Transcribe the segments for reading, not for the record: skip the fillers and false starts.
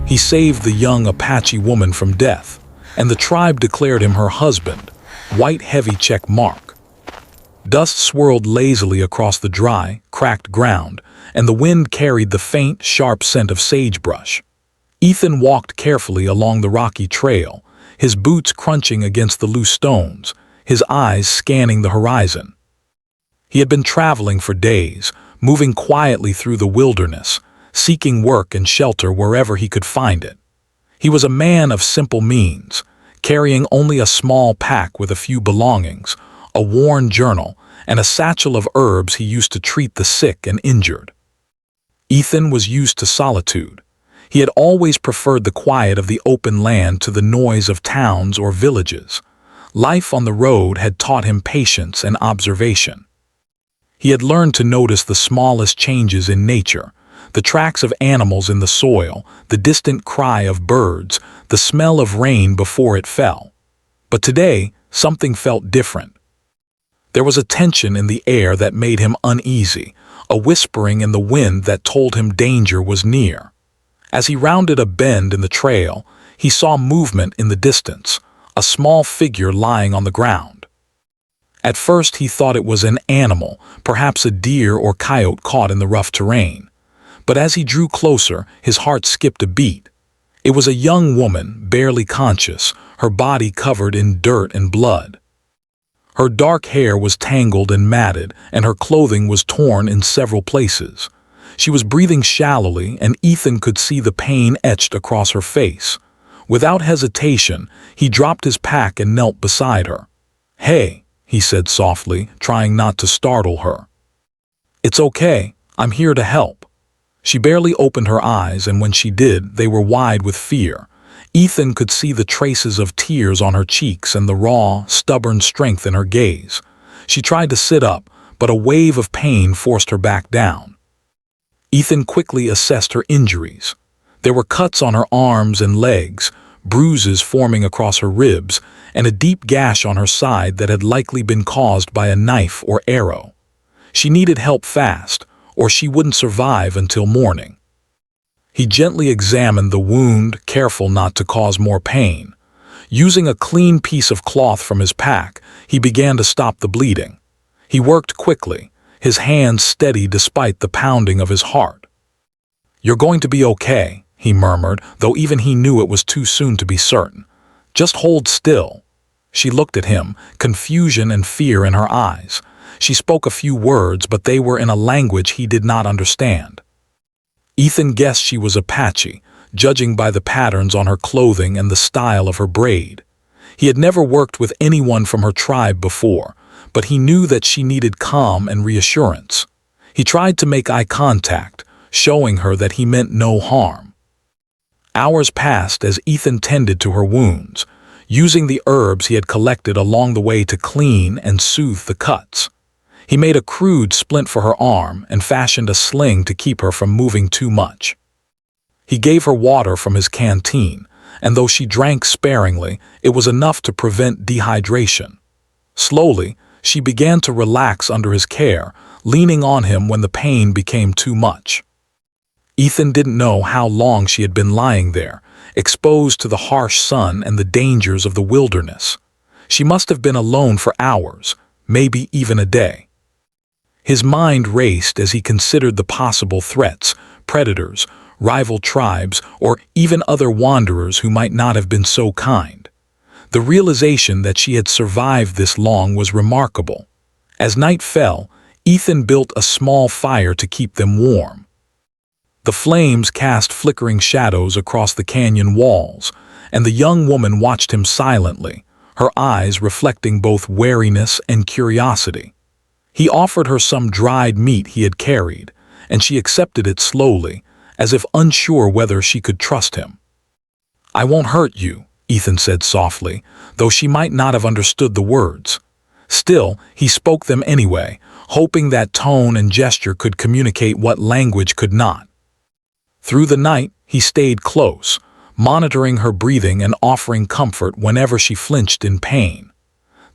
He saved the young Apache woman from death, and the tribe declared him her husband, white heavy check mark. Dust swirled lazily across the dry, cracked ground, and the wind carried the faint, sharp scent of sagebrush. Ethan walked carefully along the rocky trail, his boots crunching against the loose stones, his eyes scanning the horizon. He had been traveling for days, moving quietly through the wilderness, seeking work and shelter wherever he could find it. He was a man of simple means, carrying only a small pack with a few belongings, a worn journal, and a satchel of herbs he used to treat the sick and injured. Ethan was used to solitude. He had always preferred the quiet of the open land to the noise of towns or villages. Life on the road had taught him patience and observation. He had learned to notice the smallest changes in nature, the tracks of animals in the soil, the distant cry of birds, the smell of rain before it fell. But today, something felt different. There was a tension in the air that made him uneasy, a whispering in the wind that told him danger was near. As he rounded a bend in the trail, he saw movement in the distance, a small figure lying on the ground. At first he thought it was an animal, perhaps a deer or coyote caught in the rough terrain. But as he drew closer, his heart skipped a beat. It was a young woman, barely conscious, her body covered in dirt and blood. Her dark hair was tangled and matted, and her clothing was torn in several places. She was breathing shallowly, and Ethan could see the pain etched across her face. Without hesitation, he dropped his pack and knelt beside her. "Hey," he said softly, trying not to startle her. "It's okay, I'm here to help." She barely opened her eyes, and when she did, they were wide with fear. Ethan could see the traces of tears on her cheeks and the raw, stubborn strength in her gaze. She tried to sit up, but a wave of pain forced her back down. Ethan quickly assessed her injuries. There were cuts on her arms and legs, bruises forming across her ribs, and a deep gash on her side that had likely been caused by a knife or arrow. She needed help fast, or she wouldn't survive until morning. He gently examined the wound, careful not to cause more pain. Using a clean piece of cloth from his pack, he began to stop the bleeding. He worked quickly, his hands steady despite the pounding of his heart. "You're going to be okay," he murmured, though even he knew it was too soon to be certain. "Just hold still." She looked at him, confusion and fear in her eyes. She spoke a few words, but they were in a language he did not understand. Ethan guessed she was Apache, judging by the patterns on her clothing and the style of her braid. He had never worked with anyone from her tribe before, but he knew that she needed calm and reassurance. He tried to make eye contact, showing her that he meant no harm. Hours passed as Ethan tended to her wounds, using the herbs he had collected along the way to clean and soothe the cuts. He made a crude splint for her arm and fashioned a sling to keep her from moving too much. He gave her water from his canteen, and though she drank sparingly, it was enough to prevent dehydration. Slowly, she began to relax under his care, leaning on him when the pain became too much. Ethan didn't know how long she had been lying there, exposed to the harsh sun and the dangers of the wilderness. She must have been alone for hours, maybe even a day. His mind raced as he considered the possible threats, predators, rival tribes, or even other wanderers who might not have been so kind. The realization that she had survived this long was remarkable. As night fell, Ethan built a small fire to keep them warm. The flames cast flickering shadows across the canyon walls, and the young woman watched him silently, her eyes reflecting both wariness and curiosity. He offered her some dried meat he had carried, and she accepted it slowly, as if unsure whether she could trust him. "I won't hurt you," Ethan said softly, though she might not have understood the words. Still, he spoke them anyway, hoping that tone and gesture could communicate what language could not. Through the night, he stayed close, monitoring her breathing and offering comfort whenever she flinched in pain.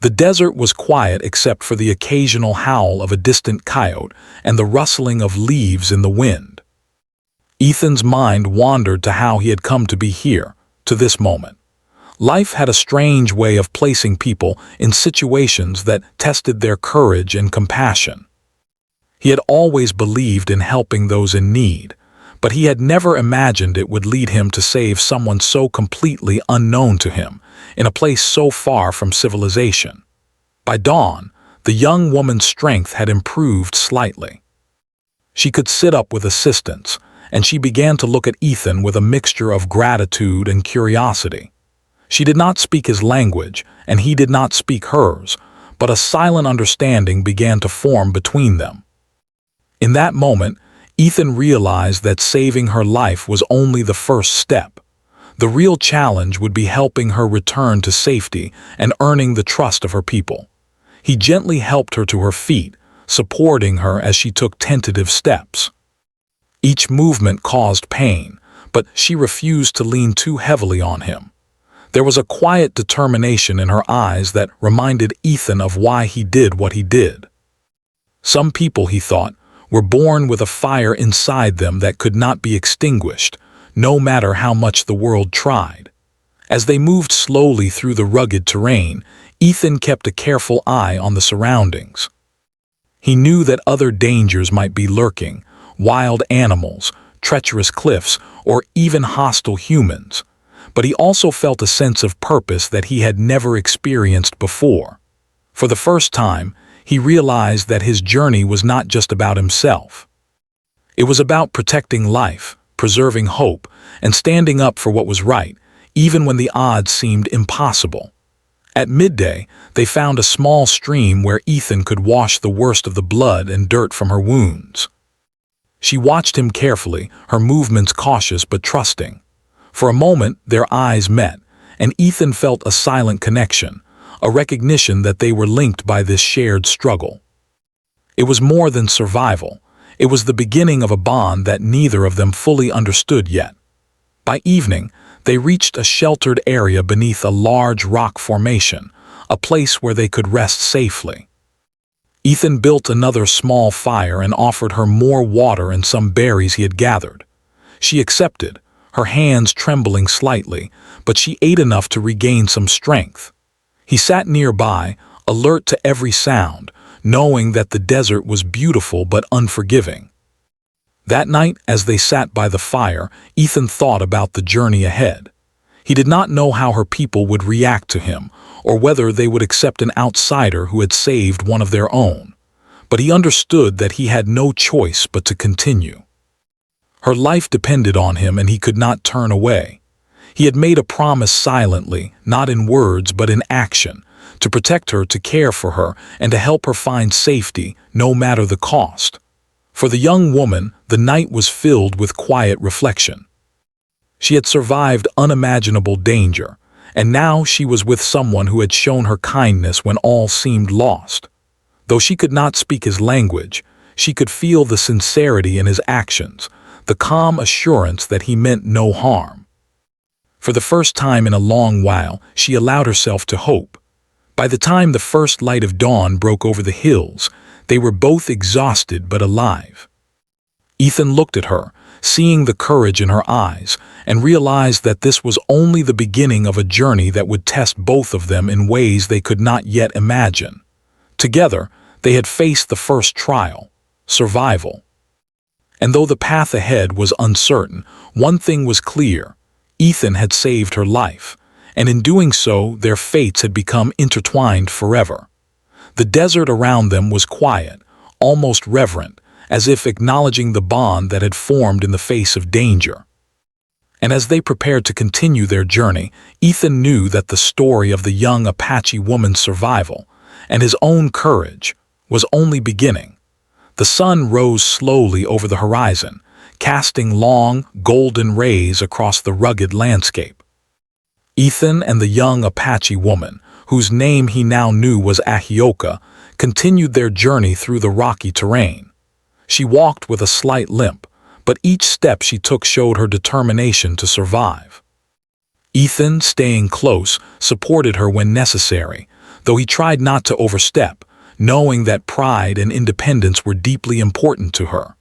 The desert was quiet except for the occasional howl of a distant coyote and the rustling of leaves in the wind. Ethan's mind wandered to how he had come to be here, to this moment. Life had a strange way of placing people in situations that tested their courage and compassion. He had always believed in helping those in need, but he had never imagined it would lead him to save someone so completely unknown to him, in a place so far from civilization. By dawn, the young woman's strength had improved slightly. She could sit up with assistance, and she began to look at Ethan with a mixture of gratitude and curiosity. She did not speak his language, and he did not speak hers, but a silent understanding began to form between them. In that moment, Ethan realized that saving her life was only the first step. The real challenge would be helping her return to safety and earning the trust of her people. He gently helped her to her feet, supporting her as she took tentative steps. Each movement caused pain, but she refused to lean too heavily on him. There was a quiet determination in her eyes that reminded Ethan of why he did what he did. Some people, he thought, were born with a fire inside them that could not be extinguished, no matter how much the world tried. As they moved slowly through the rugged terrain, Ethan kept a careful eye on the surroundings. He knew that other dangers might be lurking, wild animals, treacherous cliffs, or even hostile humans, but he also felt a sense of purpose that he had never experienced before. For the first time, he realized that his journey was not just about himself. It was about protecting life, preserving hope, and standing up for what was right, even when the odds seemed impossible. At midday, they found a small stream where Ethan could wash the worst of the blood and dirt from her wounds. She watched him carefully, her movements cautious but trusting. For a moment, their eyes met, and Ethan felt a silent connection, a recognition that they were linked by this shared struggle. It was more than survival. It was the beginning of a bond that neither of them fully understood yet. By evening, they reached a sheltered area beneath a large rock formation, a place where they could rest safely. Ethan built another small fire and offered her more water and some berries he had gathered. She accepted, her hands trembling slightly, but she ate enough to regain some strength. He sat nearby, alert to every sound, knowing that the desert was beautiful but unforgiving. That night, as they sat by the fire, Ethan thought about the journey ahead. He did not know how her people would react to him, or whether they would accept an outsider who had saved one of their own. But he understood that he had no choice but to continue. Her life depended on him, and he could not turn away. He had made a promise silently, not in words but in action, to protect her, to care for her, and to help her find safety, no matter the cost. For the young woman, the night was filled with quiet reflection. She had survived unimaginable danger, and now she was with someone who had shown her kindness when all seemed lost. Though she could not speak his language, she could feel the sincerity in his actions, the calm assurance that he meant no harm. For the first time in a long while, she allowed herself to hope. By the time the first light of dawn broke over the hills, they were both exhausted but alive. Ethan looked at her, seeing the courage in her eyes, and realized that this was only the beginning of a journey that would test both of them in ways they could not yet imagine. Together, they had faced the first trial, survival. And though the path ahead was uncertain, one thing was clear: Ethan had saved her life, and in doing so, their fates had become intertwined forever. The desert around them was quiet, almost reverent, as if acknowledging the bond that had formed in the face of danger. And as they prepared to continue their journey, Ethan knew that the story of the young Apache woman's survival and his own courage was only beginning. The sun rose slowly over the horizon, casting long, golden rays across the rugged landscape. Ethan and the young Apache woman, whose name he now knew was Ahioka, continued their journey through the rocky terrain. She walked with a slight limp, but each step she took showed her determination to survive. Ethan, staying close, supported her when necessary, though he tried not to overstep, knowing that pride and independence were deeply important to her.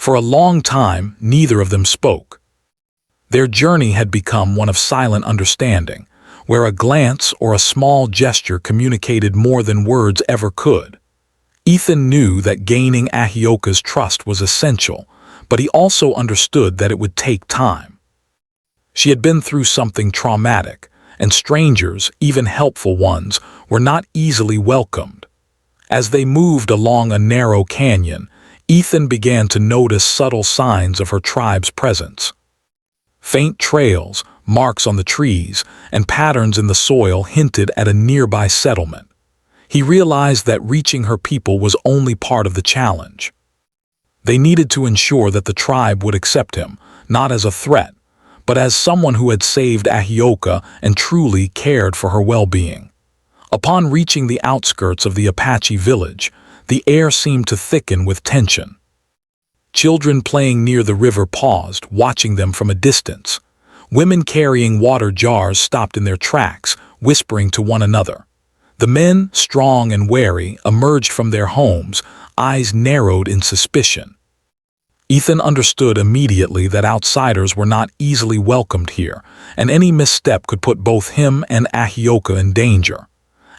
For a long time, neither of them spoke. Their journey had become one of silent understanding, where a glance or a small gesture communicated more than words ever could. Ethan knew that gaining Ahioka's trust was essential, but he also understood that it would take time. She had been through something traumatic, and strangers, even helpful ones, were not easily welcomed. As they moved along a narrow canyon, Ethan began to notice subtle signs of her tribe's presence. Faint trails, marks on the trees, and patterns in the soil hinted at a nearby settlement. He realized that reaching her people was only part of the challenge. They needed to ensure that the tribe would accept him, not as a threat, but as someone who had saved Ahioka and truly cared for her well-being. Upon reaching the outskirts of the Apache village, the air seemed to thicken with tension. Children playing near the river paused, watching them from a distance. Women carrying water jars stopped in their tracks, whispering to one another. The men, strong and wary, emerged from their homes, eyes narrowed in suspicion. Ethan understood immediately that outsiders were not easily welcomed here, and any misstep could put both him and Ahioka in danger.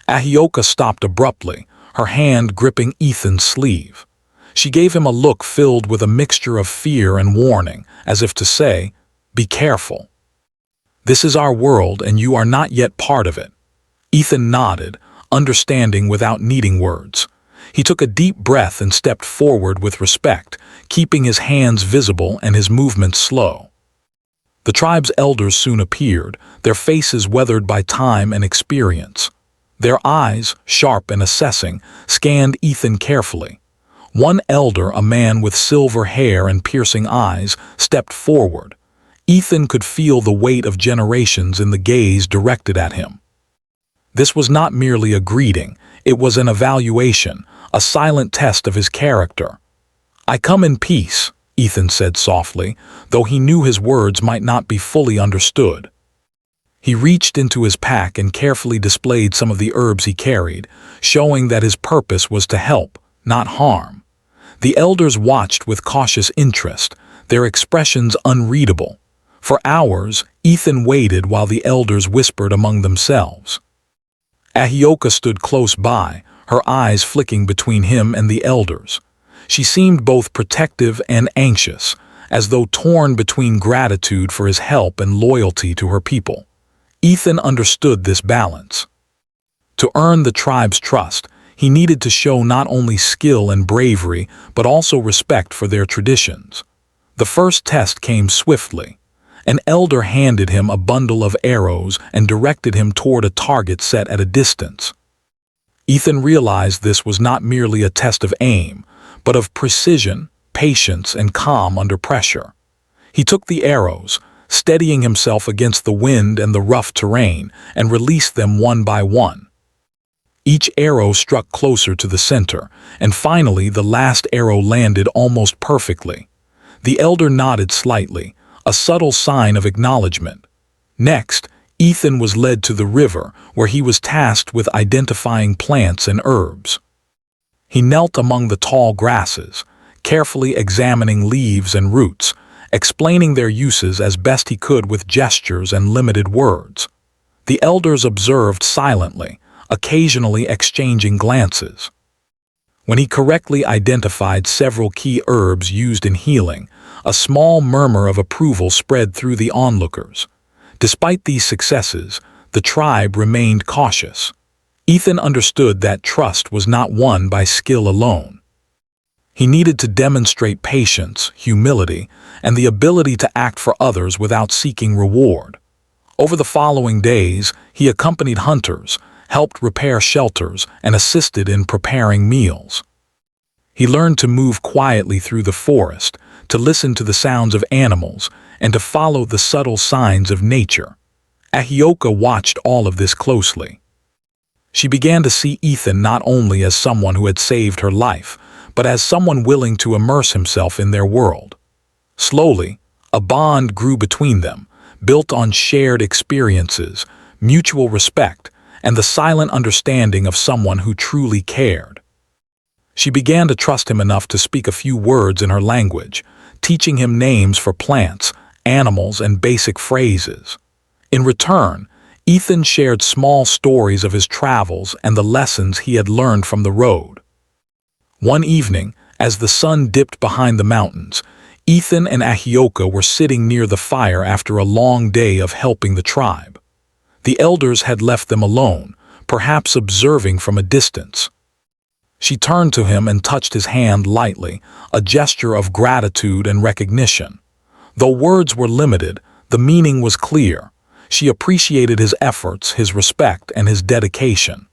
Ahioka stopped abruptly, her hand gripping Ethan's sleeve. She gave him a look filled with a mixture of fear and warning, as if to say, "Be careful. This is our world and you are not yet part of it." Ethan nodded, understanding without needing words. He took a deep breath and stepped forward with respect, keeping his hands visible and his movements slow. The tribe's elders soon appeared, their faces weathered by time and experience. Their eyes, sharp and assessing, scanned Ethan carefully. One elder, a man with silver hair and piercing eyes, stepped forward. Ethan could feel the weight of generations in the gaze directed at him. This was not merely a greeting, it was an evaluation, a silent test of his character. "I come in peace," Ethan said softly, though he knew his words might not be fully understood. He reached into his pack and carefully displayed some of the herbs he carried, showing that his purpose was to help, not harm. The elders watched with cautious interest, their expressions unreadable. For hours, Ethan waited while the elders whispered among themselves. Ahioka stood close by, her eyes flicking between him and the elders. She seemed both protective and anxious, as though torn between gratitude for his help and loyalty to her people. Ethan understood this balance. To earn the tribe's trust, he needed to show not only skill and bravery, but also respect for their traditions. The first test came swiftly. An elder handed him a bundle of arrows and directed him toward a target set at a distance. Ethan realized this was not merely a test of aim, but of precision, patience, and calm under pressure. He took the arrows, steadying himself against the wind and the rough terrain, and released them one by one. Each arrow struck closer to the center, and finally the last arrow landed almost perfectly. The elder nodded slightly, a subtle sign of acknowledgement. Next, Ethan was led to the river, where he was tasked with identifying plants and herbs. He knelt among the tall grasses, carefully examining leaves and roots, explaining their uses as best he could with gestures and limited words. The elders observed silently, occasionally exchanging glances. When he correctly identified several key herbs used in healing, a small murmur of approval spread through the onlookers. Despite these successes, the tribe remained cautious. Ethan understood that trust was not won by skill alone. He needed to demonstrate patience, humility, and the ability to act for others without seeking reward. Over the following days, he accompanied hunters, helped repair shelters, and assisted in preparing meals. He learned to move quietly through the forest, to listen to the sounds of animals, and to follow the subtle signs of nature. Ahioka watched all of this closely. She began to see Ethan not only as someone who had saved her life, but as someone willing to immerse himself in their world. Slowly, a bond grew between them, built on shared experiences, mutual respect, and the silent understanding of someone who truly cared. She began to trust him enough to speak a few words in her language, teaching him names for plants, animals, and basic phrases. In return, Ethan shared small stories of his travels and the lessons he had learned from the road. One evening, as the sun dipped behind the mountains, Ethan and Ahioka were sitting near the fire after a long day of helping the tribe. The elders had left them alone, perhaps observing from a distance. She turned to him and touched his hand lightly, a gesture of gratitude and recognition. Though words were limited, the meaning was clear. She appreciated his efforts, his respect, and his dedication.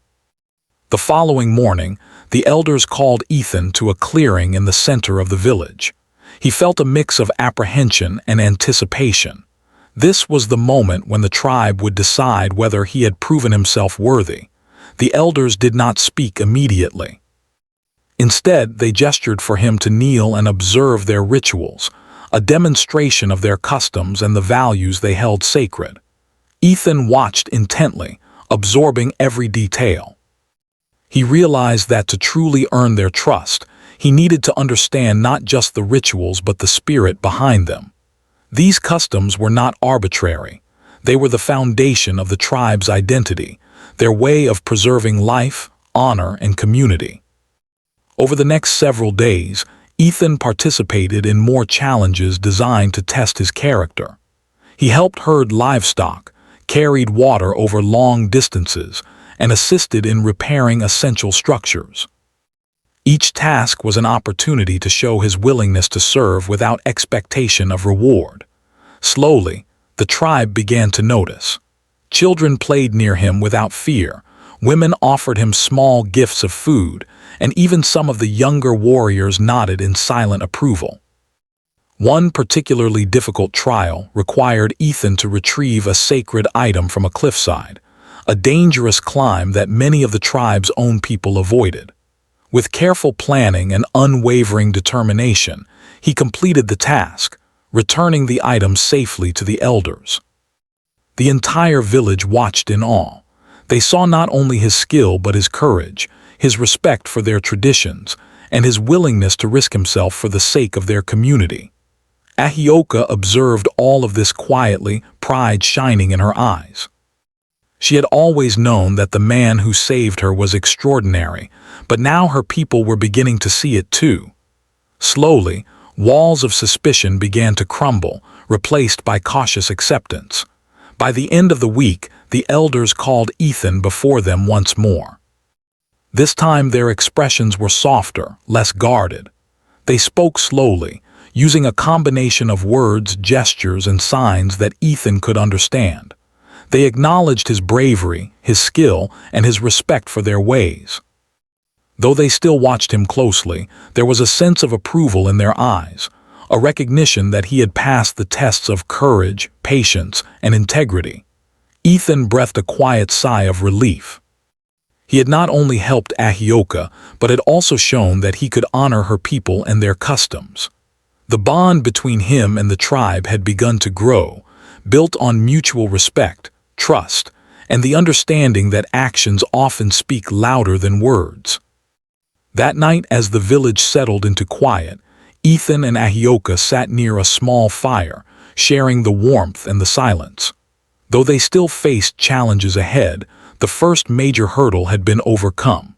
The following morning, the elders called Ethan to a clearing in the center of the village. He felt a mix of apprehension and anticipation. This was the moment when the tribe would decide whether he had proven himself worthy. The elders did not speak immediately. Instead, they gestured for him to kneel and observe their rituals, a demonstration of their customs and the values they held sacred. Ethan watched intently, absorbing every detail. He realized that to truly earn their trust, he needed to understand not just the rituals but the spirit behind them. These customs were not arbitrary. They were the foundation of the tribe's identity, their way of preserving life, honor, and community. Over the next several days, Ethan participated in more challenges designed to test his character. He helped herd livestock, carried water over long distances, and assisted in repairing essential structures. Each task was an opportunity to show his willingness to serve without expectation of reward. Slowly, the tribe began to notice. Children played near him without fear, women offered him small gifts of food, and even some of the younger warriors nodded in silent approval. One particularly difficult trial required Ethan to retrieve a sacred item from a cliffside, a dangerous climb that many of the tribe's own people avoided. With careful planning and unwavering determination, he completed the task, returning the item safely to the elders. The entire village watched in awe. They saw not only his skill but his courage, his respect for their traditions, and his willingness to risk himself for the sake of their community. Ahioka observed all of this quietly, pride shining in her eyes. She had always known that the man who saved her was extraordinary, but now her people were beginning to see it too. Slowly, walls of suspicion began to crumble, replaced by cautious acceptance. By the end of the week, the elders called Ethan before them once more. This time their expressions were softer, less guarded. They spoke slowly, using a combination of words, gestures, and signs that Ethan could understand. They acknowledged his bravery, his skill, and his respect for their ways. Though they still watched him closely, there was a sense of approval in their eyes, a recognition that he had passed the tests of courage, patience, and integrity. Ethan breathed a quiet sigh of relief. He had not only helped Ahioka, but had also shown that he could honor her people and their customs. The bond between him and the tribe had begun to grow, built on mutual respect, trust, and the understanding that actions often speak louder than words. That night, as the village settled into quiet, Ethan and Ahioka sat near a small fire, sharing the warmth and the silence. Though they still faced challenges ahead, the first major hurdle had been overcome.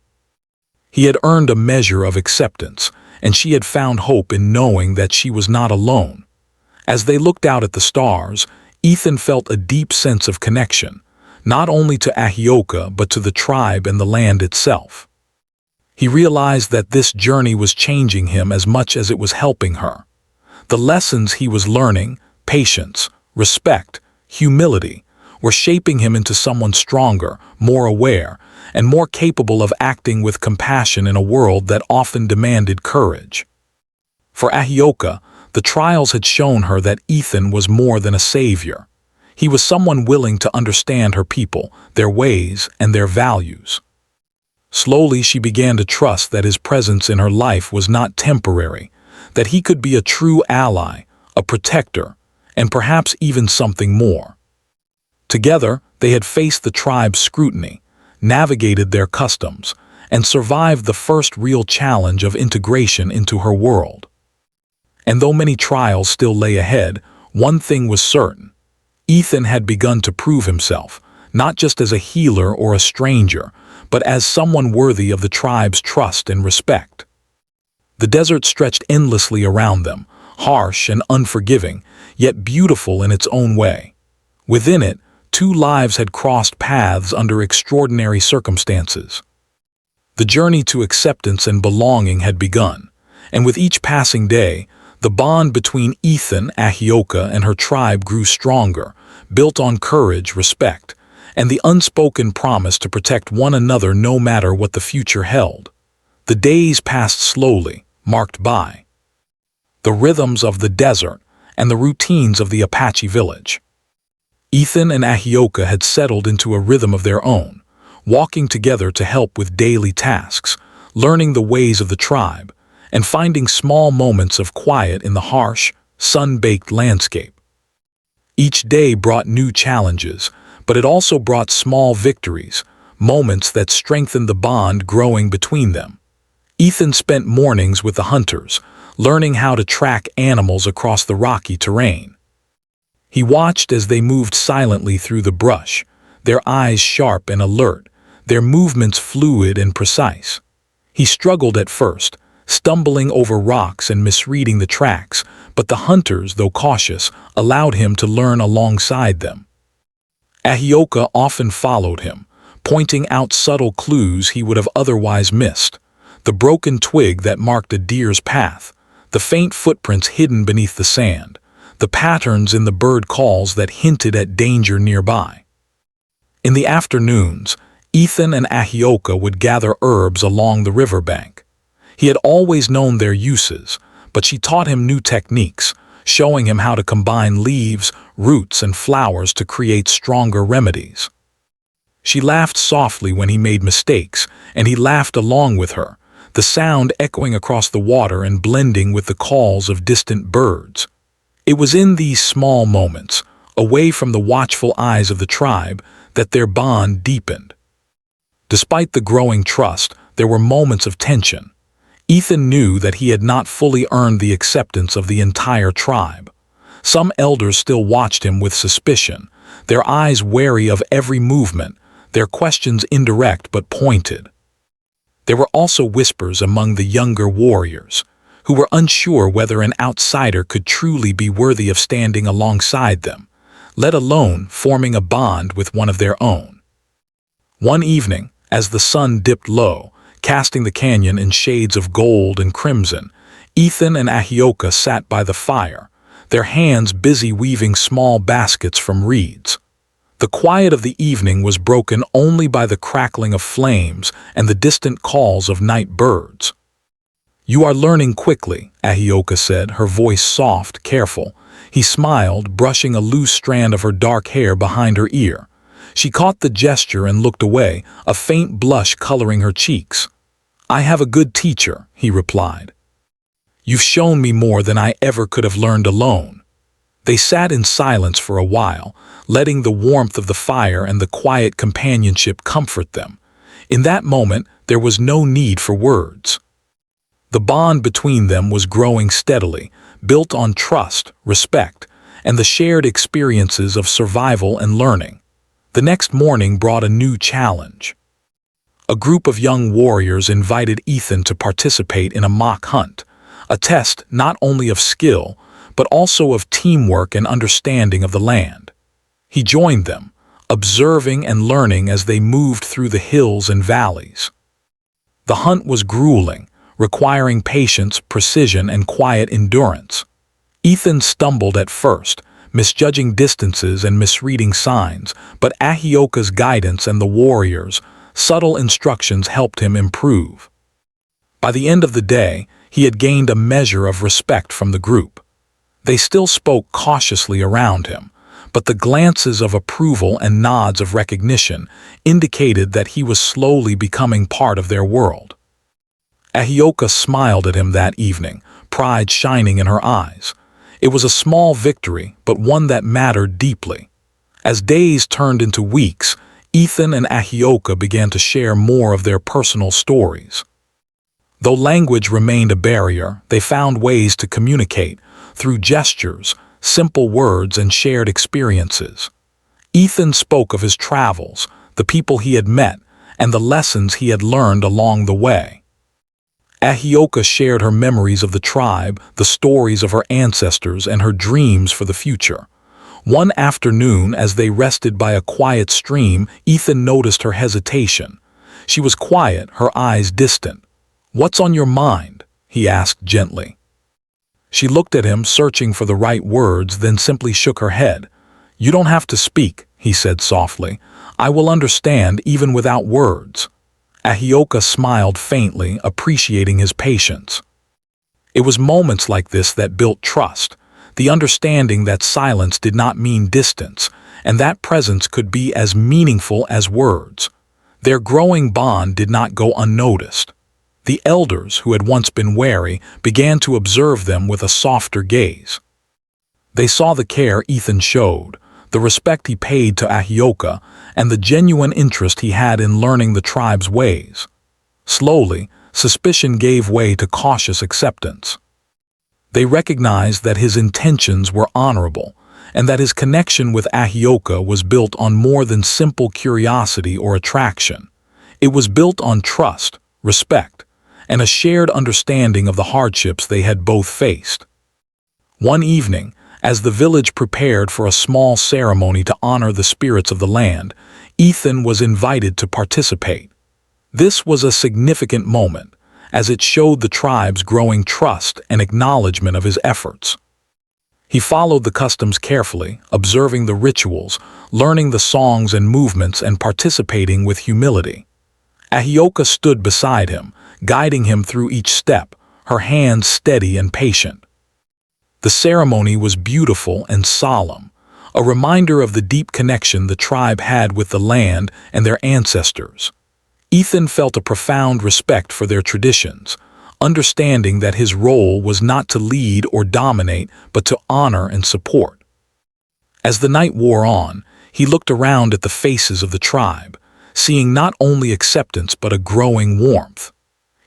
He had earned a measure of acceptance, and she had found hope in knowing that she was not alone. As they looked out at the stars, Ethan felt a deep sense of connection, not only to Ahioka but to the tribe and the land itself. He realized that this journey was changing him as much as it was helping her. The lessons he was learning, patience, respect, humility, were shaping him into someone stronger, more aware, and more capable of acting with compassion in a world that often demanded courage. For Ahioka, the trials had shown her that Ethan was more than a savior. He was someone willing to understand her people, their ways, and their values. Slowly she began to trust that his presence in her life was not temporary, that he could be a true ally, a protector, and perhaps even something more. Together, they had faced the tribe's scrutiny, navigated their customs, and survived the first real challenge of integration into her world. And though many trials still lay ahead, one thing was certain. Ethan had begun to prove himself, not just as a healer or a stranger, but as someone worthy of the tribe's trust and respect. The desert stretched endlessly around them, harsh and unforgiving, yet beautiful in its own way. Within it, two lives had crossed paths under extraordinary circumstances. The journey to acceptance and belonging had begun, and with each passing day, the bond between Ethan, Ahioka, and her tribe grew stronger, built on courage, respect, and the unspoken promise to protect one another no matter what the future held. The days passed slowly, marked by the rhythms of the desert and the routines of the Apache village. Ethan and Ahioka had settled into a rhythm of their own, walking together to help with daily tasks, learning the ways of the tribe, and finding small moments of quiet in the harsh, sun-baked landscape. Each day brought new challenges, but it also brought small victories, moments that strengthened the bond growing between them. Ethan spent mornings with the hunters, learning how to track animals across the rocky terrain. He watched as they moved silently through the brush, their eyes sharp and alert, their movements fluid and precise. He struggled at first, stumbling over rocks and misreading the tracks, but the hunters, though cautious, allowed him to learn alongside them. Ahioka often followed him, pointing out subtle clues he would have otherwise missed. The broken twig that marked a deer's path, the faint footprints hidden beneath the sand, the patterns in the bird calls that hinted at danger nearby. In the afternoons, Ethan and Ahioka would gather herbs along the riverbank. He had always known their uses, but she taught him new techniques, showing him how to combine leaves, roots, and flowers to create stronger remedies. She laughed softly when he made mistakes, and he laughed along with her, the sound echoing across the water and blending with the calls of distant birds. It was in these small moments, away from the watchful eyes of the tribe, that their bond deepened. Despite the growing trust, there were moments of tension. Ethan knew that he had not fully earned the acceptance of the entire tribe. Some elders still watched him with suspicion, their eyes wary of every movement, their questions indirect but pointed. There were also whispers among the younger warriors, who were unsure whether an outsider could truly be worthy of standing alongside them, let alone forming a bond with one of their own. One evening, as the sun dipped low, casting the canyon in shades of gold and crimson, Ethan and Ahioka sat by the fire, their hands busy weaving small baskets from reeds. The quiet of the evening was broken only by the crackling of flames and the distant calls of night birds. "You are learning quickly," Ahioka said, her voice soft, careful. He smiled, brushing a loose strand of her dark hair behind her ear. She caught the gesture and looked away, a faint blush coloring her cheeks. "I have a good teacher," he replied. "You've shown me more than I ever could have learned alone." They sat in silence for a while, letting the warmth of the fire and the quiet companionship comfort them. In that moment, there was no need for words. The bond between them was growing steadily, built on trust, respect, and the shared experiences of survival and learning. The next morning brought a new challenge. A group of young warriors invited Ethan to participate in a mock hunt, a test not only of skill, but also of teamwork and understanding of the land. He joined them, observing and learning as they moved through the hills and valleys. The hunt was grueling, requiring patience, precision, and quiet endurance. Ethan stumbled at first, misjudging distances and misreading signs, but Ahioka's guidance and the warriors' subtle instructions helped him improve. By the end of the day, he had gained a measure of respect from the group. They still spoke cautiously around him, but the glances of approval and nods of recognition indicated that he was slowly becoming part of their world. Ahioka smiled at him that evening, pride shining in her eyes. It was a small victory, but one that mattered deeply. As days turned into weeks, Ethan and Ahioka began to share more of their personal stories. Though language remained a barrier, they found ways to communicate through gestures, simple words, and shared experiences. Ethan spoke of his travels, the people he had met, and the lessons he had learned along the way. Ahioka shared her memories of the tribe, the stories of her ancestors, and her dreams for the future. One afternoon, as they rested by a quiet stream, Ethan noticed her hesitation. She was quiet, her eyes distant. "What's on your mind?" he asked gently. She looked at him, searching for the right words, then simply shook her head. "You don't have to speak," he said softly. "I will understand even without words." Ahioka smiled faintly, appreciating his patience. It was moments like this that built trust, the understanding that silence did not mean distance, and that presence could be as meaningful as words. Their growing bond did not go unnoticed. The elders, who had once been wary, began to observe them with a softer gaze. They saw the care Ethan showed, the respect he paid to Ahioka, and the genuine interest he had in learning the tribe's ways. Slowly, suspicion gave way to cautious acceptance. They recognized that his intentions were honorable, and that his connection with Ahioka was built on more than simple curiosity or attraction. It was built on trust, respect, and a shared understanding of the hardships they had both faced. One evening, as the village prepared for a small ceremony to honor the spirits of the land, Ethan was invited to participate. This was a significant moment, as it showed the tribe's growing trust and acknowledgement of his efforts. He followed the customs carefully, observing the rituals, learning the songs and movements, and participating with humility. Ahioka stood beside him, guiding him through each step, her hands steady and patient. The ceremony was beautiful and solemn, a reminder of the deep connection the tribe had with the land and their ancestors. Ethan felt a profound respect for their traditions, understanding that his role was not to lead or dominate, but to honor and support. As the night wore on, he looked around at the faces of the tribe, seeing not only acceptance but a growing warmth.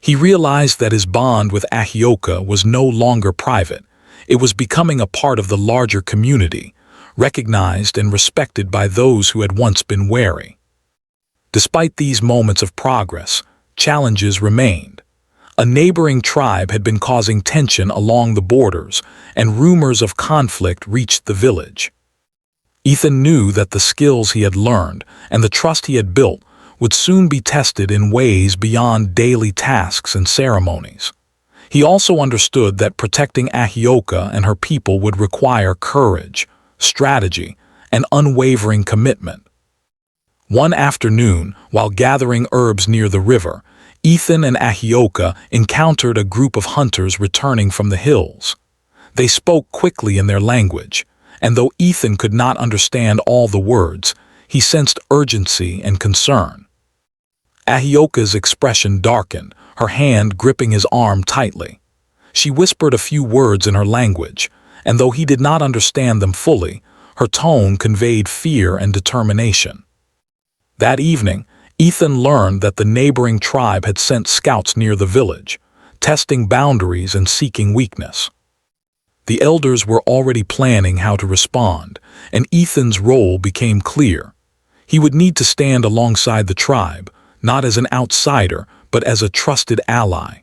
He realized that his bond with Ahioka was no longer private. It was becoming a part of the larger community, recognized and respected by those who had once been wary. Despite these moments of progress, challenges remained. A neighboring tribe had been causing tension along the borders, and rumors of conflict reached the village. Ethan knew that the skills he had learned and the trust he had built would soon be tested in ways beyond daily tasks and ceremonies. He also understood that protecting Ahioka and her people would require courage, strategy, and unwavering commitment. One afternoon, while gathering herbs near the river, Ethan and Ahioka encountered a group of hunters returning from the hills. They spoke quickly in their language, and though Ethan could not understand all the words, he sensed urgency and concern. Ahioka's expression darkened, her hand gripping his arm tightly. She whispered a few words in her language, and though he did not understand them fully, her tone conveyed fear and determination. That evening, Ethan learned that the neighboring tribe had sent scouts near the village, testing boundaries and seeking weakness. The elders were already planning how to respond, and Ethan's role became clear. He would need to stand alongside the tribe, not as an outsider, but as a trusted ally.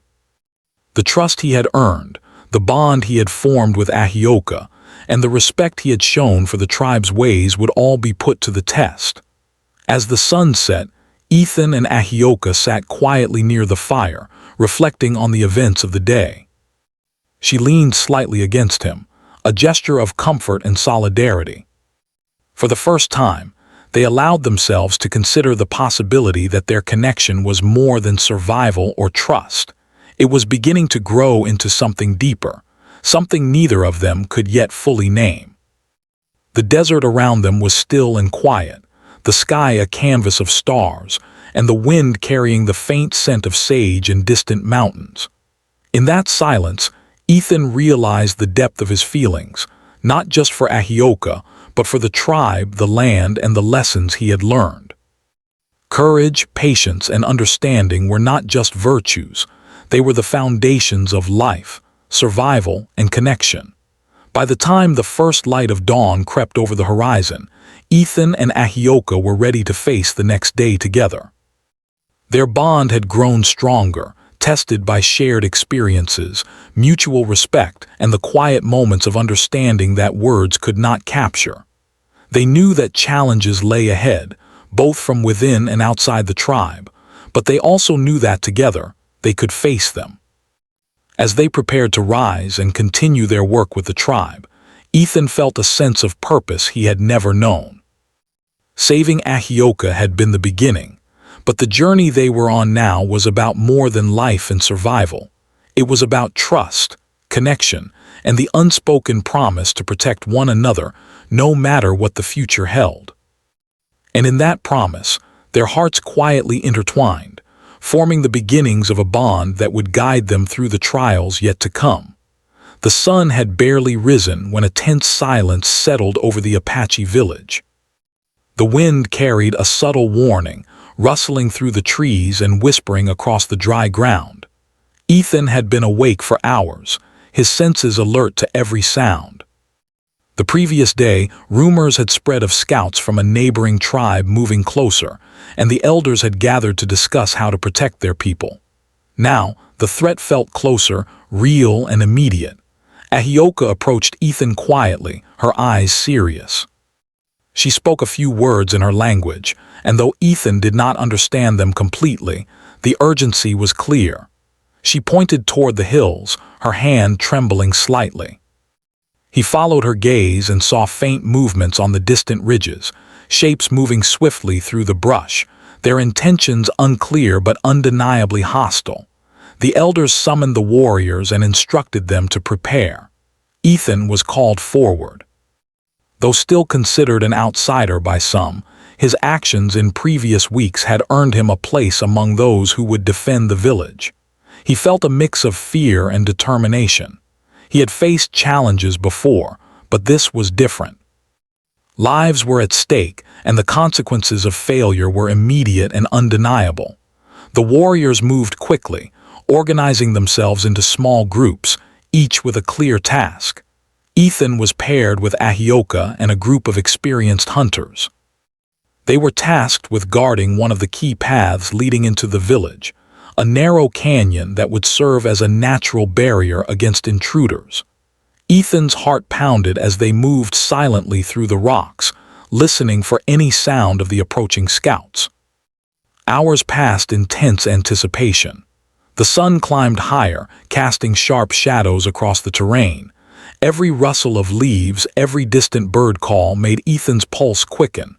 The trust he had earned, the bond he had formed with Ahioka, and the respect he had shown for the tribe's ways would all be put to the test. As the sun set, Ethan and Ahioka sat quietly near the fire, reflecting on the events of the day. She leaned slightly against him, a gesture of comfort and solidarity. For the first time, they allowed themselves to consider the possibility that their connection was more than survival or trust. It was beginning to grow into something deeper, something neither of them could yet fully name. The desert around them was still and quiet, the sky a canvas of stars, and the wind carrying the faint scent of sage in distant mountains. In that silence, Ethan realized the depth of his feelings, not just for Ahioka, but for the tribe, the land, and the lessons he had learned. Courage, patience, and understanding were not just virtues. They were the foundations of life, survival, and connection. By the time the first light of dawn crept over the horizon, Ethan and Ahioka were ready to face the next day together. Their bond had grown stronger, tested by shared experiences, mutual respect, and the quiet moments of understanding that words could not capture. They knew that challenges lay ahead, both from within and outside the tribe, but they also knew that together, they could face them. As they prepared to rise and continue their work with the tribe, Ethan felt a sense of purpose he had never known. Saving Ahioka had been the beginning, but the journey they were on now was about more than life and survival. It was about trust, connection, and the unspoken promise to protect one another no matter what the future held. And in that promise, their hearts quietly intertwined, forming the beginnings of a bond that would guide them through the trials yet to come. The sun had barely risen when a tense silence settled over the Apache village. The wind carried a subtle warning, rustling through the trees and whispering across the dry ground. Ethan had been awake for hours, his senses alert to every sound. The previous day, rumors had spread of scouts from a neighboring tribe moving closer, and the elders had gathered to discuss how to protect their people. Now, the threat felt closer, real and immediate. Ahioka approached Ethan quietly, her eyes serious. She spoke a few words in her language, and though Ethan did not understand them completely, the urgency was clear. She pointed toward the hills, her hand trembling slightly. He followed her gaze and saw faint movements on the distant ridges, shapes moving swiftly through the brush, their intentions unclear but undeniably hostile. The elders summoned the warriors and instructed them to prepare. Ethan was called forward. Though still considered an outsider by some, his actions in previous weeks had earned him a place among those who would defend the village. He felt a mix of fear and determination. He had faced challenges before, but this was different. Lives were at stake, and the consequences of failure were immediate and undeniable. The warriors moved quickly, organizing themselves into small groups, each with a clear task. Ethan was paired with Ahioka and a group of experienced hunters. They were tasked with guarding one of the key paths leading into the village, a narrow canyon that would serve as a natural barrier against intruders. Ethan's heart pounded as they moved silently through the rocks, listening for any sound of the approaching scouts. Hours passed in tense anticipation. The sun climbed higher, casting sharp shadows across the terrain. Every rustle of leaves, every distant bird call made Ethan's pulse quicken.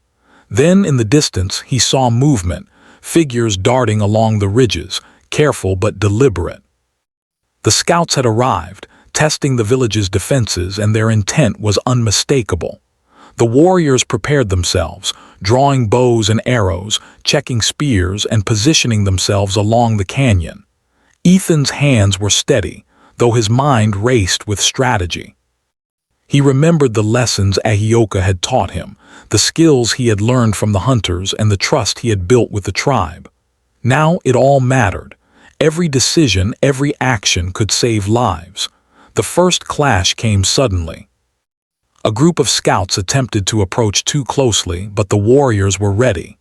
Then, in the distance, he saw movement, figures darting along the ridges, careful but deliberate. The scouts had arrived, testing the village's defenses, and their intent was unmistakable. The warriors prepared themselves, drawing bows and arrows, checking spears, and positioning themselves along the canyon. Ethan's hands were steady, though his mind raced with strategy. He remembered the lessons Ahioka had taught him, the skills he had learned from the hunters, and the trust he had built with the tribe. Now it all mattered. Every decision, every action could save lives. The first clash came suddenly. A group of scouts attempted to approach too closely, but the warriors were ready.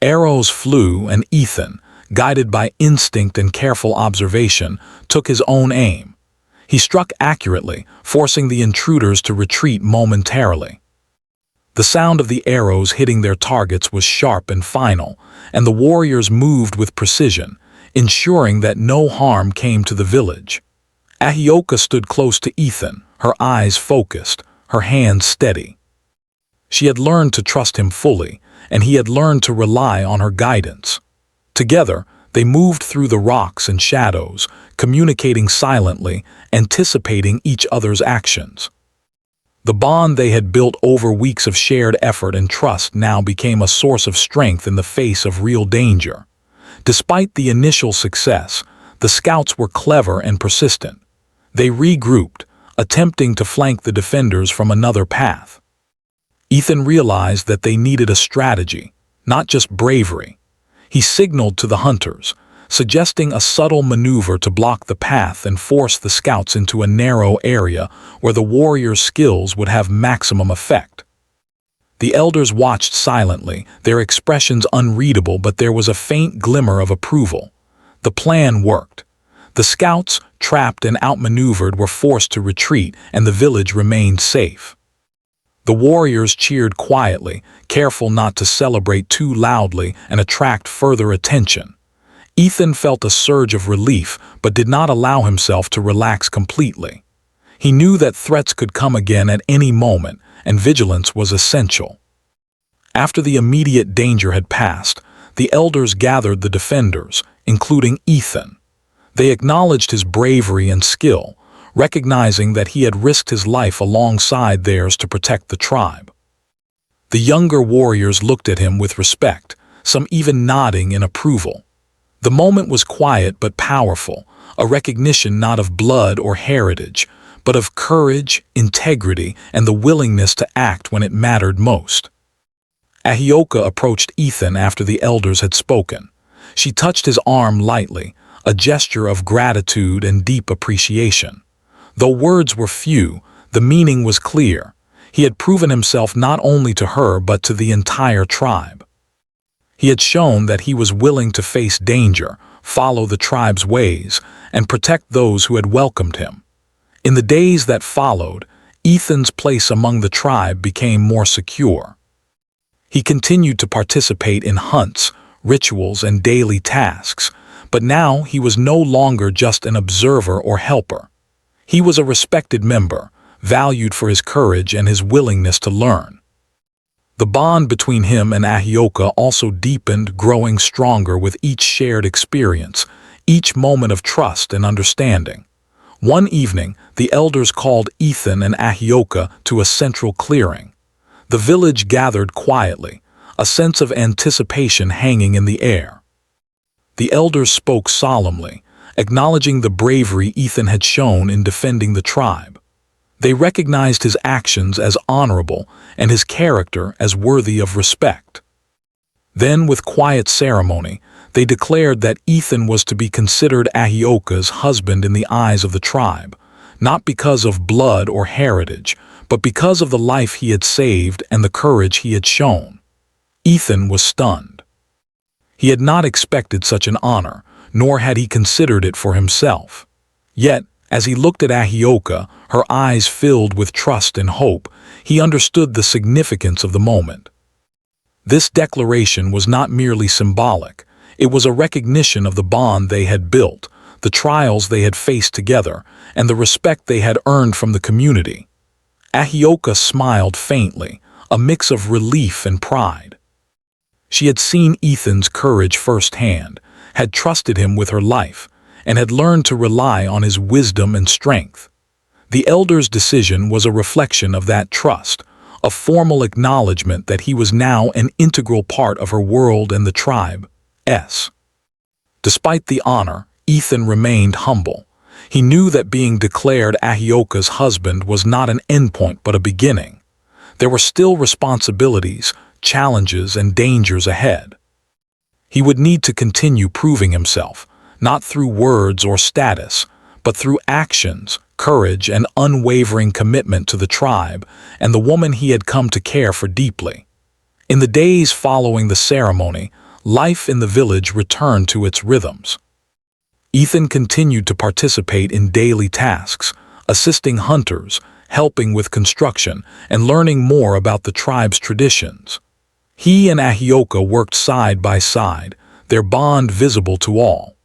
Arrows flew, and Ethan, guided by instinct and careful observation, took his own aim. He struck accurately, forcing the intruders to retreat momentarily. The sound of the arrows hitting their targets was sharp and final, and the warriors moved with precision, ensuring that no harm came to the village. Ahioka stood close to Ethan, her eyes focused, her hands steady. She had learned to trust him fully, and he had learned to rely on her guidance. Together, they moved through the rocks and shadows, communicating silently, anticipating each other's actions. The bond they had built over weeks of shared effort and trust now became a source of strength in the face of real danger. Despite the initial success, the scouts were clever and persistent. They regrouped, attempting to flank the defenders from another path. Ethan realized that they needed a strategy, not just bravery. He signaled to the hunters, suggesting a subtle maneuver to block the path and force the scouts into a narrow area where the warriors' skills would have maximum effect. The elders watched silently, their expressions unreadable, but there was a faint glimmer of approval. The plan worked. The scouts, trapped and outmaneuvered, were forced to retreat, and the village remained safe. The warriors cheered quietly, careful not to celebrate too loudly and attract further attention. Ethan felt a surge of relief, but did not allow himself to relax completely. He knew that threats could come again at any moment, and vigilance was essential. After the immediate danger had passed, the elders gathered the defenders, including Ethan. They acknowledged his bravery and skill, recognizing that he had risked his life alongside theirs to protect the tribe. The younger warriors looked at him with respect, some even nodding in approval. The moment was quiet but powerful, a recognition not of blood or heritage, but of courage, integrity, and the willingness to act when it mattered most. Ahioka approached Ethan after the elders had spoken. She touched his arm lightly, a gesture of gratitude and deep appreciation. Though words were few, the meaning was clear. He had proven himself not only to her but to the entire tribe. He had shown that he was willing to face danger, follow the tribe's ways, and protect those who had welcomed him. In the days that followed, Ethan's place among the tribe became more secure. He continued to participate in hunts, rituals, and daily tasks, but now he was no longer just an observer or helper. He was a respected member, valued for his courage and his willingness to learn. The bond between him and Ahioka also deepened, growing stronger with each shared experience, each moment of trust and understanding. One evening, the elders called Ethan and Ahioka to a central clearing. The village gathered quietly, a sense of anticipation hanging in the air. The elders spoke solemnly, acknowledging the bravery Ethan had shown in defending the tribe. They recognized his actions as honorable and his character as worthy of respect. Then, with quiet ceremony, they declared that Ethan was to be considered Ahioka's husband in the eyes of the tribe, not because of blood or heritage, but because of the life he had saved and the courage he had shown. Ethan was stunned. He had not expected such an honor, nor had he considered it for himself. Yet, as he looked at Ahioka, her eyes filled with trust and hope, he understood the significance of the moment. This declaration was not merely symbolic. It was a recognition of the bond they had built, the trials they had faced together, and the respect they had earned from the community. Ahioka smiled faintly, a mix of relief and pride. She had seen Ethan's courage firsthand, had trusted him with her life, and had learned to rely on his wisdom and strength. The elders' decision was a reflection of that trust, a formal acknowledgement that he was now an integral part of her world and the tribe's. Despite the honor, Ethan remained humble. He knew that being declared Ahioka's husband was not an endpoint but a beginning. There were still responsibilities, challenges, and dangers ahead. He would need to continue proving himself, not through words or status, but through actions, courage, and unwavering commitment to the tribe and the woman he had come to care for deeply. In the days following the ceremony, life in the village returned to its rhythms. Ethan continued to participate in daily tasks, assisting hunters, helping with construction, and learning more about the tribe's traditions. He and Ahioka worked side by side, their bond visible to all.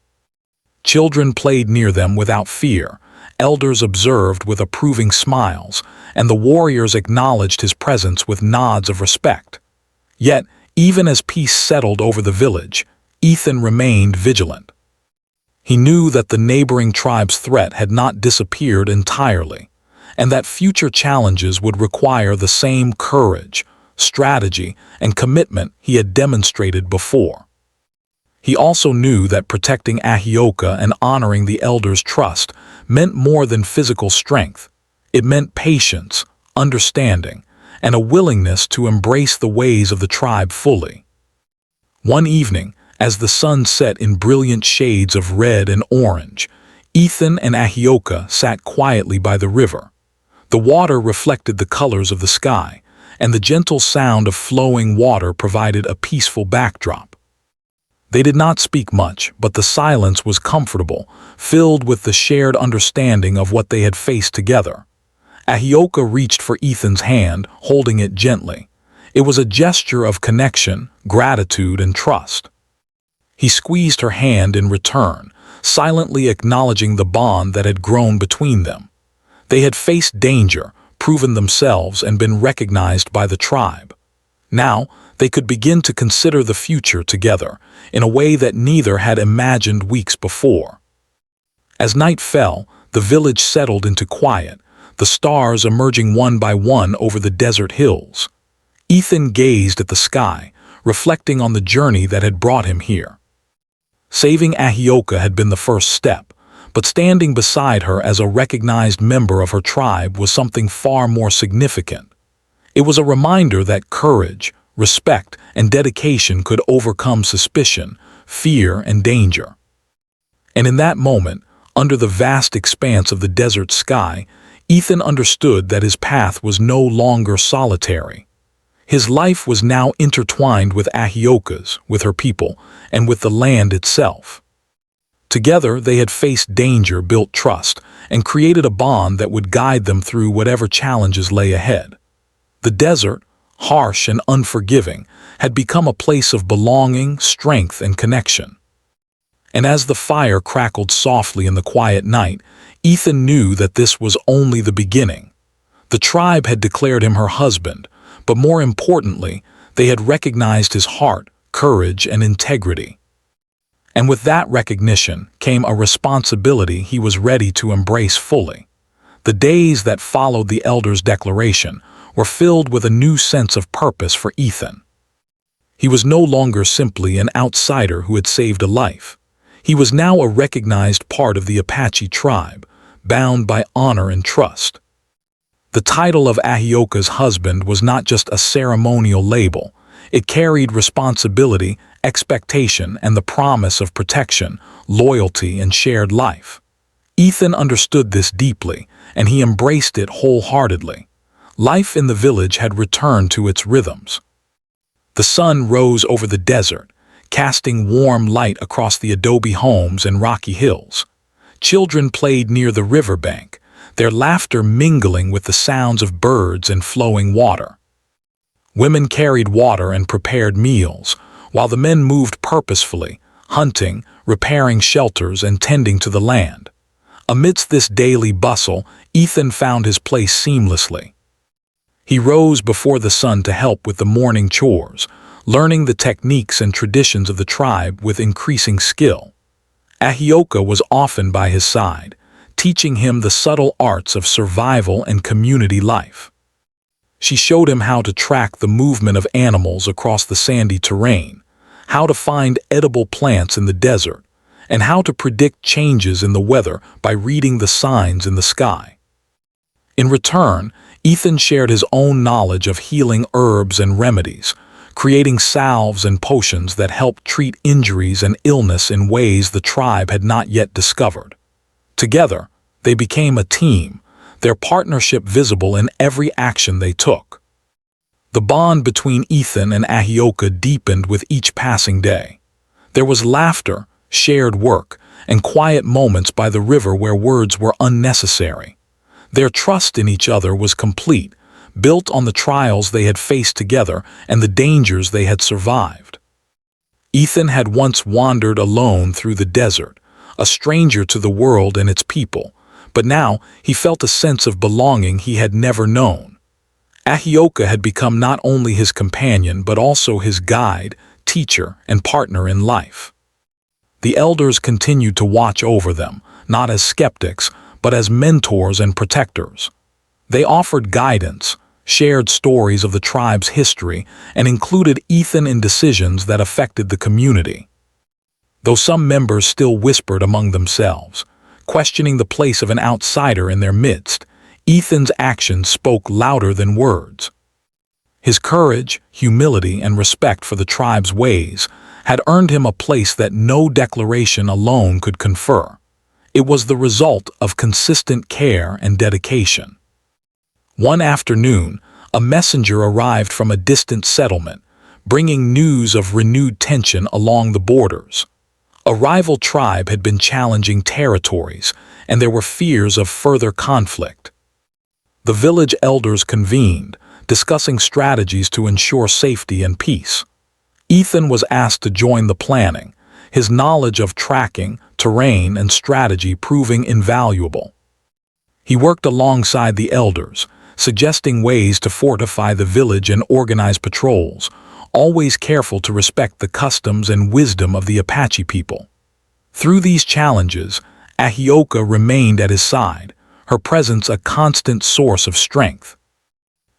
Children played near them without fear, elders observed with approving smiles, and the warriors acknowledged his presence with nods of respect. Yet, even as peace settled over the village, Ethan remained vigilant. He knew that the neighboring tribe's threat had not disappeared entirely, and that future challenges would require the same courage, strategy, and commitment he had demonstrated before. He also knew that protecting Ahioka and honoring the elders' trust meant more than physical strength. It meant patience, understanding, and a willingness to embrace the ways of the tribe fully. One evening, As the sun set in brilliant shades of red and orange, Ethan and Ahioka sat quietly by the river. The water reflected the colors of the sky, and the gentle sound of flowing water provided a peaceful backdrop. They did not speak much, but the silence was comfortable, filled with the shared understanding of what they had faced together. Ahioka reached for Ethan's hand, holding it gently. It was a gesture of connection, gratitude, and trust. He squeezed her hand in return, silently acknowledging the bond that had grown between them. They had faced danger, proven themselves, and been recognized by the tribe. Now, they could begin to consider the future together, in a way that neither had imagined weeks before. As night fell, the village settled into quiet, the stars emerging one by one over the desert hills. Ethan gazed at the sky, reflecting on the journey that had brought him here. Saving Ahioka had been the first step, but standing beside her as a recognized member of her tribe was something far more significant. It was a reminder that courage, respect, and dedication could overcome suspicion, fear, and danger. And in that moment, under the vast expanse of the desert sky, Ethan understood that his path was no longer solitary. His life was now intertwined with Ahioka's, with her people, and with the land itself. Together, they had faced danger, built trust, and created a bond that would guide them through whatever challenges lay ahead. The desert, harsh and unforgiving, had become a place of belonging, strength, and connection. And as the fire crackled softly in the quiet night, Ethan knew that this was only the beginning. The tribe had declared him her husband, but more importantly, they had recognized his heart, courage, and integrity. And with that recognition came a responsibility he was ready to embrace fully. The days that followed the elders' declaration were filled with a new sense of purpose for Ethan. He was no longer simply an outsider who had saved a life. He was now a recognized part of the Apache tribe, bound by honor and trust. The title of Ahioka's husband was not just a ceremonial label. It carried responsibility, expectation, and the promise of protection, loyalty, and shared life. Ethan understood this deeply, and he embraced it wholeheartedly. Life in the village had returned to its rhythms. The sun rose over the desert, casting warm light across the adobe homes and rocky hills. Children played near the riverbank, their laughter mingling with the sounds of birds and flowing water. Women carried water and prepared meals, while the men moved purposefully, hunting, repairing shelters, and tending to the land. Amidst this daily bustle, Ethan found his place seamlessly. He rose before the sun to help with the morning chores, learning the techniques and traditions of the tribe with increasing skill. Ahioka was often by his side, teaching him the subtle arts of survival and community life. She showed him how to track the movement of animals across the sandy terrain, how to find edible plants in the desert, and how to predict changes in the weather by reading the signs in the sky. In return, Ethan shared his own knowledge of healing herbs and remedies, creating salves and potions that helped treat injuries and illness in ways the tribe had not yet discovered. Together, they became a team, their partnership visible in every action they took. The bond between Ethan and Ahioka deepened with each passing day. There was laughter, shared work, and quiet moments by the river where words were unnecessary. Their trust in each other was complete, built on the trials they had faced together and the dangers they had survived. Ethan had once wandered alone through the desert, a stranger to the world and its people, but now he felt a sense of belonging he had never known. Ahioka had become not only his companion but also his guide, teacher, and partner in life. The elders continued to watch over them, not as skeptics, but as mentors and protectors. They offered guidance, shared stories of the tribe's history, and included Ethan in decisions that affected the community. Though some members still whispered among themselves, questioning the place of an outsider in their midst, Ethan's actions spoke louder than words. His courage, humility, and respect for the tribe's ways had earned him a place that no declaration alone could confer. It was the result of consistent care and dedication. One afternoon, a messenger arrived from a distant settlement, bringing news of renewed tension along the borders. A rival tribe had been challenging territories, and there were fears of further conflict. The village elders convened, discussing strategies to ensure safety and peace. Ethan was asked to join the planning, his knowledge of tracking, terrain, and strategy proving invaluable. He worked alongside the elders, suggesting ways to fortify the village and organize patrols, always careful to respect the customs and wisdom of the Apache people. Through these challenges, Ahioka remained at his side, her presence a constant source of strength.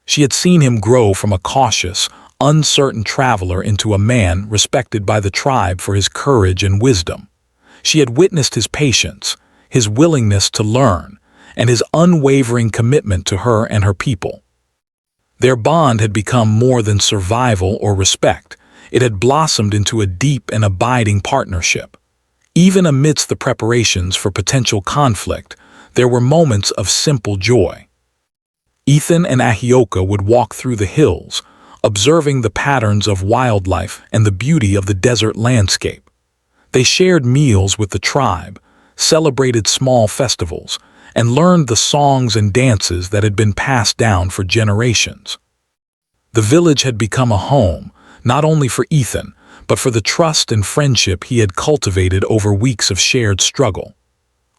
She had seen him grow from a cautious, uncertain traveler into a man respected by the tribe for his courage and wisdom. She had witnessed his patience, his willingness to learn, and his unwavering commitment to her and her people. Their bond had become more than survival or respect. It had blossomed into a deep and abiding partnership. Even amidst the preparations for potential conflict, there were moments of simple joy. Ethan and Ahioka would walk through the hills, observing the patterns of wildlife and the beauty of the desert landscape. They shared meals with the tribe, celebrated small festivals, and learned the songs and dances that had been passed down for generations. The village had become a home, not only for Ethan, but for the trust and friendship he had cultivated over weeks of shared struggle.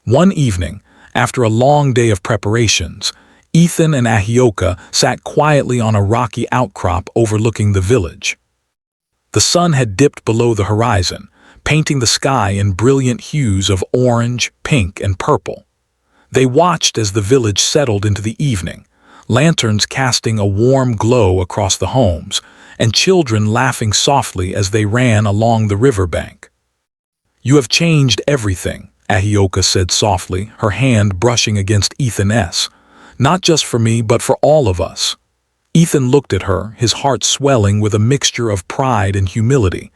One evening, after a long day of preparations, Ethan and Ahioka sat quietly on a rocky outcrop overlooking the village. The sun had dipped below the horizon, painting the sky in brilliant hues of orange, pink, and purple. They watched as the village settled into the evening, lanterns casting a warm glow across the homes, and children laughing softly as they ran along the riverbank. "You have changed everything," Ahioka said softly, her hand brushing against Ethan's. "Not just for me, but for all of us." Ethan looked at her, his heart swelling with a mixture of pride and humility.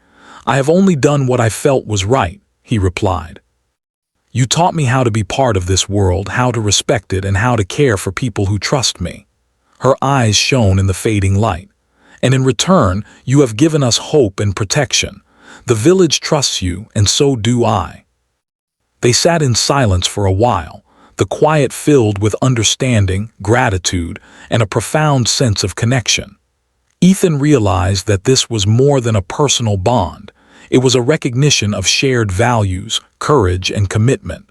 "I have only done what I felt was right," he replied. "You taught me how to be part of this world, how to respect it, and how to care for people who trust me." Her eyes shone in the fading light. "And in return, you have given us hope and protection. The village trusts you, and so do I." They sat in silence for a while, the quiet filled with understanding, gratitude, and a profound sense of connection. Ethan realized that this was more than a personal bond. It was a recognition of shared values, courage, and commitment.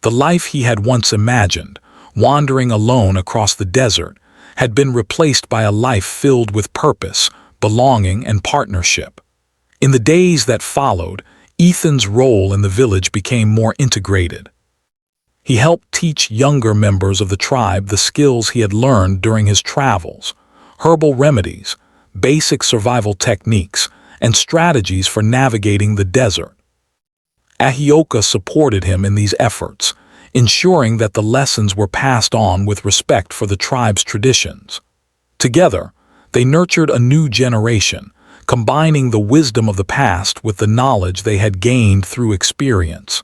The life he had once imagined, wandering alone across the desert, had been replaced by a life filled with purpose, belonging, and partnership. In the days that followed, Ethan's role in the village became more integrated. He helped teach younger members of the tribe the skills he had learned during his travels: herbal remedies, basic survival techniques, and strategies for navigating the desert. Ahioka supported him in these efforts, ensuring that the lessons were passed on with respect for the tribe's traditions. Together, they nurtured a new generation, combining the wisdom of the past with the knowledge they had gained through experience.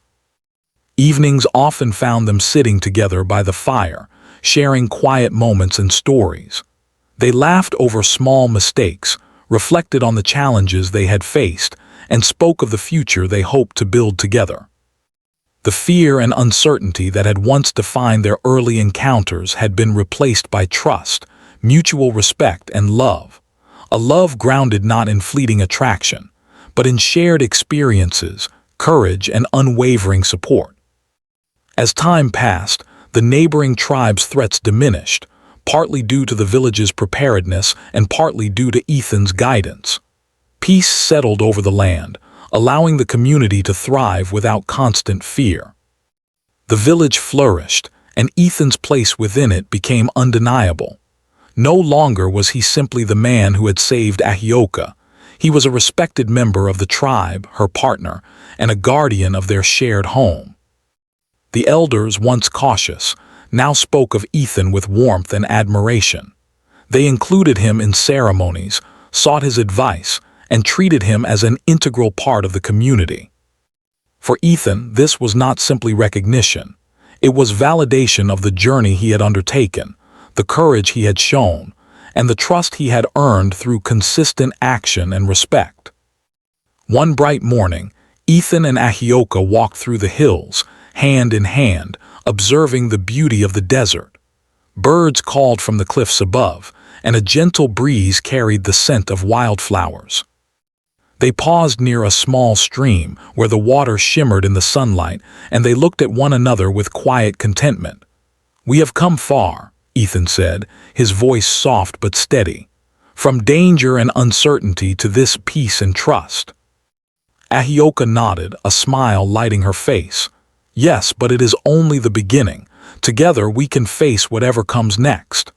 Evenings often found them sitting together by the fire, sharing quiet moments and stories. They laughed over small mistakes, reflected on the challenges they had faced, and spoke of the future they hoped to build together. The fear and uncertainty that had once defined their early encounters had been replaced by trust, mutual respect, and love. A love grounded not in fleeting attraction, but in shared experiences, courage, and unwavering support. As time passed, the neighboring tribes' threats diminished, partly due to the village's preparedness and partly due to Ethan's guidance. Peace settled over the land, allowing the community to thrive without constant fear. The village flourished, and Ethan's place within it became undeniable. No longer was he simply the man who had saved Ahioka. He was a respected member of the tribe, her partner, and a guardian of their shared home. The elders, once cautious, now spoke of Ethan with warmth and admiration. They included him in ceremonies, sought his advice, and treated him as an integral part of the community. For Ethan, this was not simply recognition. It was validation of the journey he had undertaken, the courage he had shown, and the trust he had earned through consistent action and respect. One bright morning, Ethan and Ahioka walked through the hills, hand in hand, observing the beauty of the desert. Birds called from the cliffs above, and a gentle breeze carried the scent of wildflowers. They paused near a small stream where the water shimmered in the sunlight, and they looked at one another with quiet contentment. "We have come far," Ethan said, his voice soft but steady. "From danger and uncertainty to this peace and trust." Ahioka nodded, a smile lighting her face. "Yes, but it is only the beginning. Together we can face whatever comes next."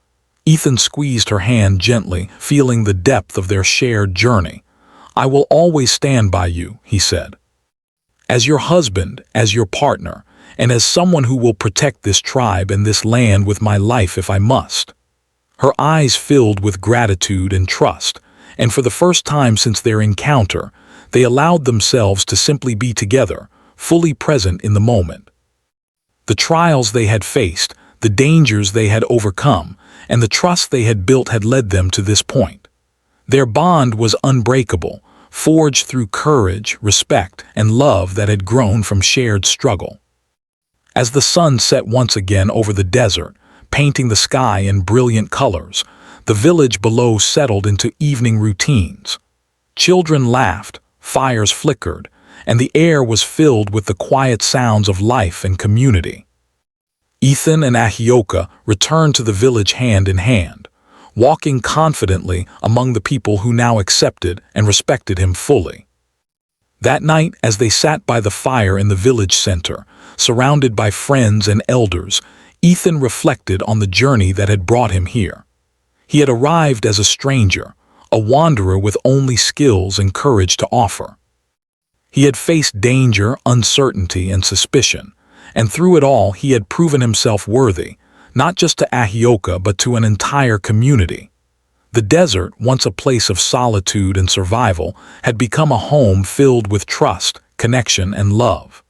Ethan squeezed her hand gently, feeling the depth of their shared journey. "I will always stand by you," he said. "As your husband, as your partner, and as someone who will protect this tribe and this land with my life if I must." Her eyes filled with gratitude and trust, and for the first time since their encounter, they allowed themselves to simply be together, fully present in the moment. The trials they had faced, the dangers they had overcome, and the trust they had built had led them to this point. Their bond was unbreakable, forged through courage, respect, and love that had grown from shared struggle. As the sun set once again over the desert, painting the sky in brilliant colors, the village below settled into evening routines. Children laughed, fires flickered, and the air was filled with the quiet sounds of life and community. Ethan and Ahioka returned to the village hand in hand, walking confidently among the people who now accepted and respected him fully. That night, as they sat by the fire in the village center, surrounded by friends and elders, Ethan reflected on the journey that had brought him here. He had arrived as a stranger, a wanderer with only skills and courage to offer. He had faced danger, uncertainty, and suspicion, and through it all he had proven himself worthy, not just to Ahioka but to an entire community. The desert, once a place of solitude and survival, had become a home filled with trust, connection, and love.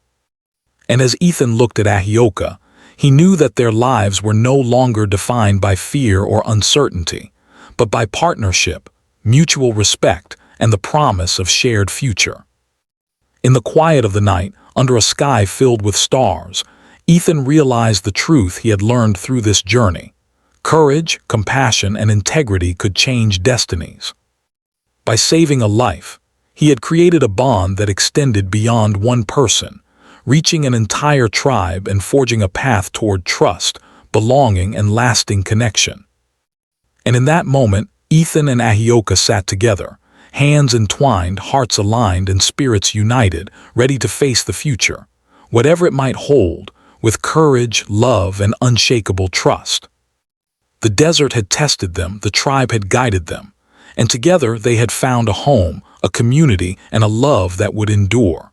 And as Ethan looked at Ahioka, he knew that their lives were no longer defined by fear or uncertainty, but by partnership, mutual respect, and the promise of shared future. In the quiet of the night, under a sky filled with stars, Ethan realized the truth he had learned through this journey. Courage, compassion, and integrity could change destinies. By saving a life, he had created a bond that extended beyond one person, reaching an entire tribe and forging a path toward trust, belonging, and lasting connection. And in that moment, Ethan and Ahioka sat together, hands entwined, hearts aligned, and spirits united, ready to face the future, whatever it might hold, with courage, love, and unshakable trust. The desert had tested them, the tribe had guided them, and together they had found a home, a community, and a love that would endure.